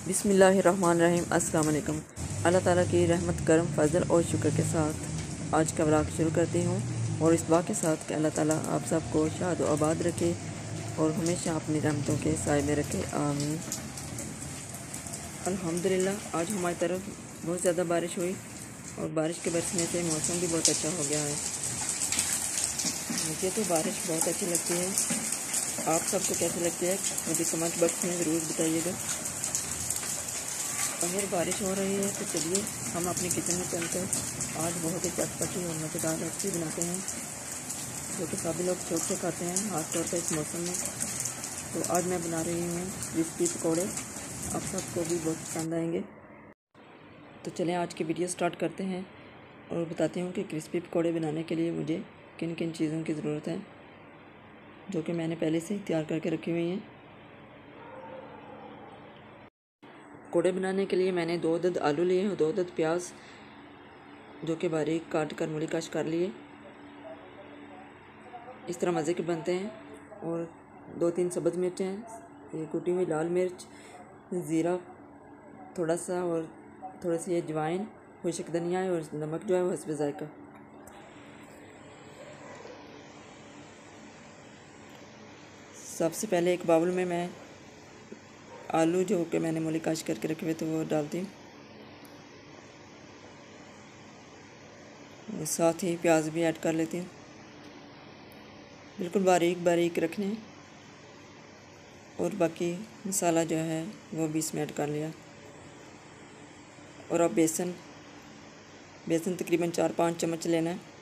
बिस्मिल्लाहिर्रहमानिर्रहीम। अस्सलाम वालेकुम। अल्लाह ताला की रहमत, करम, फजल और शुक्र के साथ आज का व्लॉग शुरू करती हूँ और इस बात के साथ कि अल्लाह ताला आप सबको शाद व आबाद रखे और हमेशा अपनी रहमतों के साए में रखे, आमीन। अल्हम्दुलिल्लाह आज हमारी तरफ बहुत ज़्यादा बारिश हुई और बारिश के बरसने से मौसम भी बहुत अच्छा हो गया है। मुझे तो बारिश बहुत अच्छी लगती है। आप सबको कैसी लगती है मुझे कमेंट बॉक्स में ज़रूर बताइएगा। अगर बारिश हो रही है तो चलिए हम अपने किचन में चलकर आज बहुत ही चटपटी और मज़ेदार रेसिपी बनाते हैं जो कि सभी लोग शौक से खाते हैं, खास तौर पर इस मौसम में। तो आज मैं बना रही हूँ क्रिस्पी पकौड़े। आप सबको भी बहुत पसंद आएंगे। तो चलें आज की वीडियो स्टार्ट करते हैं और बताती हूँ कि क्रिस्पी पकौड़े बनाने के लिए मुझे किन किन चीज़ों की ज़रूरत है, जो कि मैंने पहले से ही तैयार करके रखी हुई हैं। पकौड़े बनाने के लिए मैंने 2 अदद आलू लिए और 2 अदद प्याज जो कि बारीक काट कर मूली कश कर लिए। इस तरह मज़े के बनते हैं। और 2-3 सब्ज़ मिर्चें, एक कुटी हुई लाल मिर्च, ज़ीरा थोड़ा सा और थोड़ी सी अजवाइन, खुश्क धनिया और नमक जो है वो हस्ब ज़ायक़ा। सबसे पहले एक बाउल में मैं आलू जो कि मैंने मूली काश करके रखे हुए तो वो डालती हूँ। साथ ही प्याज भी ऐड कर लेती हूँ। बिल्कुल बारीक बारीक रखने और बाकी मसाला जो है वो भी इसमें ऐड कर लिया। और अब बेसन तकरीबन 4-5 चम्मच लेना है।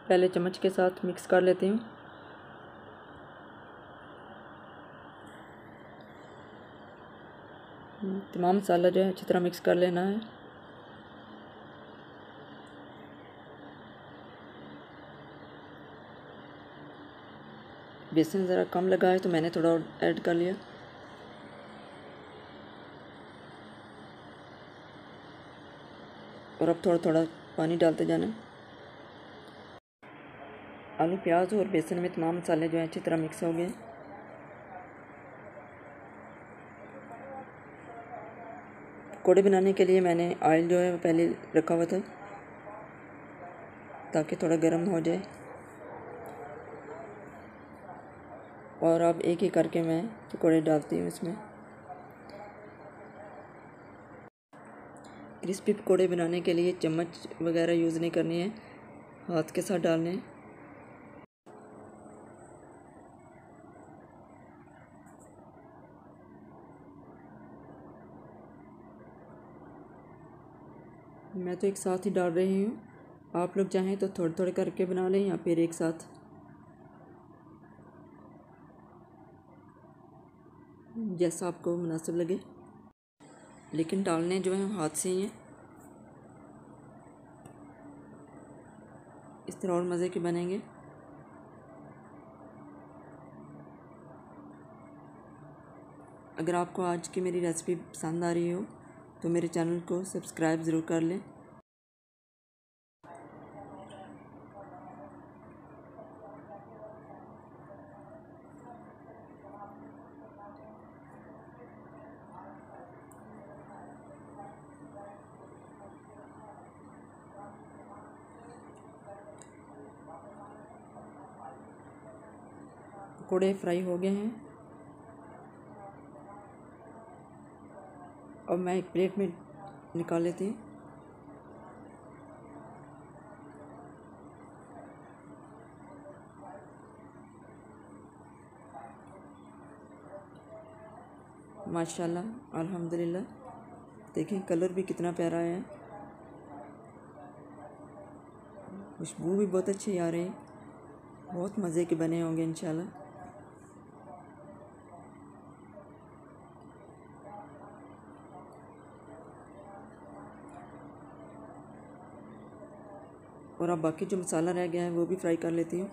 पहले चम्मच के साथ मिक्स कर लेती हूँ। तमाम मसाला जो है अच्छी तरह मिक्स कर लेना है। बेसन ज़रा कम लगा है तो मैंने थोड़ा और ऐड कर लिया। और अब थोड़ा थोड़ा पानी डालते जाना। आलू प्याज और बेसन में तमाम मसाले जो हैं अच्छी तरह मिक्स हो गए। पकौड़े बनाने के लिए मैंने ऑयल जो है पहले रखा हुआ था ताकि थोड़ा गर्म हो जाए। और अब एक एक करके मैं पकौड़े डालती हूँ इसमें। क्रिस्पी पकौड़े बनाने के लिए चम्मच वगैरह यूज़ नहीं करनी है, हाथ के साथ डालने हैं। मैं तो एक साथ ही डाल रही हूँ, आप लोग चाहें तो थोड़े थोड़े करके बना लें या फिर एक साथ, जैसा आपको मुनासिब लगे। लेकिन डालने जो है हाथ से ही हैं। इस तरह और मज़े के बनेंगे। अगर आपको आज की मेरी रेसिपी पसंद आ रही हो तो मेरे चैनल को सब्सक्राइब ज़रूर कर लें। पकौड़े फ्राई हो गए हैं। और मैं एक प्लेट में निकाल लेती हूँ। माशाल्लाह अल्हम्दुलिल्लाह, देखिए कलर भी कितना प्यारा है, खुशबू भी बहुत अच्छी आ रही है। बहुत मज़े के बने होंगे इंशाल्लाह। और अब बाकी जो मसाला रह गया है वो भी फ्राई कर लेती हूँ।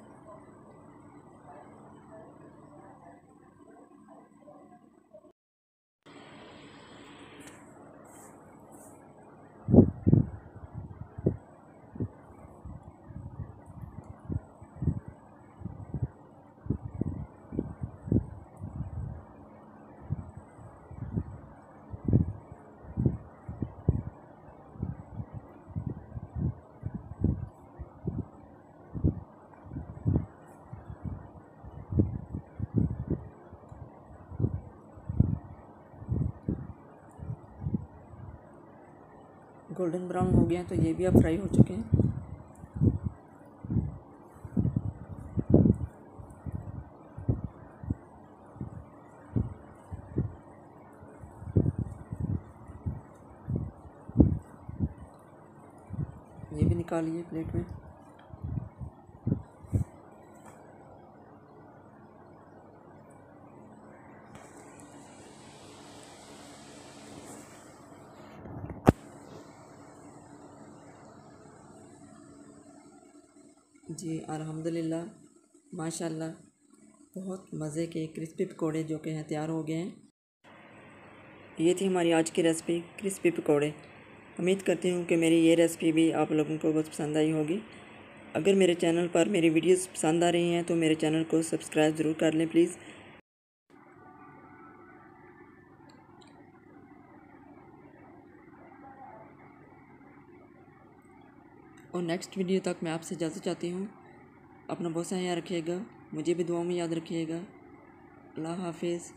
गोल्डन ब्राउन हो गया, तो ये भी अब फ्राई हो चुके हैं। ये भी निकालिए प्लेट में। जी अल्हम्दुलिल्लाह, माशाल्लाह, बहुत मज़े के क्रिस्पी पकौड़े जो कि हैं तैयार हो गए हैं। ये थी हमारी आज की रेसिपी, क्रिस्पी पकौड़े। उम्मीद करती हूँ कि मेरी ये रेसिपी भी आप लोगों को बहुत पसंद आई होगी। अगर मेरे चैनल पर मेरी वीडियोस पसंद आ रही हैं तो मेरे चैनल को सब्सक्राइब ज़रूर कर लें प्लीज़। और नेक्स्ट वीडियो तक मैं आपसे इजाज़त चाहती हूँ। अपना बहुत सा ख्याल रखिएगा, मुझे भी दुआओं में याद रखिएगा। अल्लाह हाफिज़।